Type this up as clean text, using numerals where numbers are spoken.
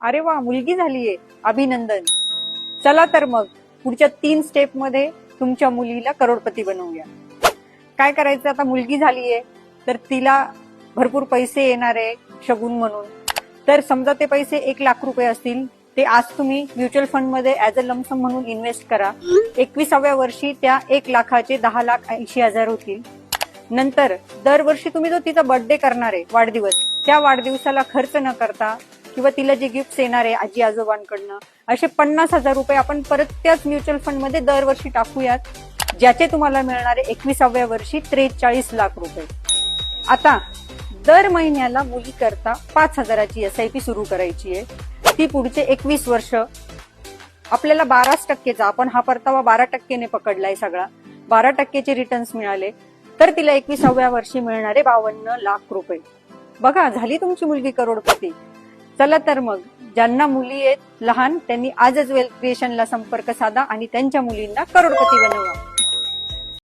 अरे वा, मुलगी झालीये, अभिनंदन. चला तर मग पुढच्या 3 स्टेप मध्ये तुमच्या मुलीला करोडपती बनवूया. काय करायचं, आता मुलगी झालीये तर तिला भरपूर पैसे येणार आहे शगुन म्हणून. तर समजा ते पैसे 1 लाख रुपये असतील, ते आज तुम्ही म्युच्युअल फंड मध्ये ऍज अ लमसम म्हणून इन्व्हेस्ट करा. 21व्या वर्षी त्या 1 लाखाचे 10,80,000 होतील. नंतर दरवर्षी तुम्ही जो तिचा बर्थडे करणार आहे, वाढदिवस, त्या वाढदिवसाला खर्च न करता किंवा तिला जे गिफ्ट येणार आहे आजी आजोबांकडनं, असे 50,000 रुपये आपण परत त्याच म्युच्युअल फंड मध्ये दरवर्षी टाकूयात, ज्याचे तुम्हाला मिळणारे 21व्या वर्षी 43 लाख रुपये. आता दर महिन्याला मुली करता 5,000ची SIP सुरू करायची आहे. ती पुढचे 21 वर्ष आपल्याला 12%चा, आपण हा परतावा 12%ने पकडलाय सगळा, 12%चे रिटर्न्स मिळाले तर तिला 21व्या वर्षी मिळणारे 52 लाख रुपये. बघा, झाली तुमची मुलगी करोडपती. चला तर मग ज्यांना मुली आहेत लहान, त्यांनी आजच वेल्थ क्रिएशनला संपर्क साधा आणि त्यांच्या मुलींना करोडपती बनवा.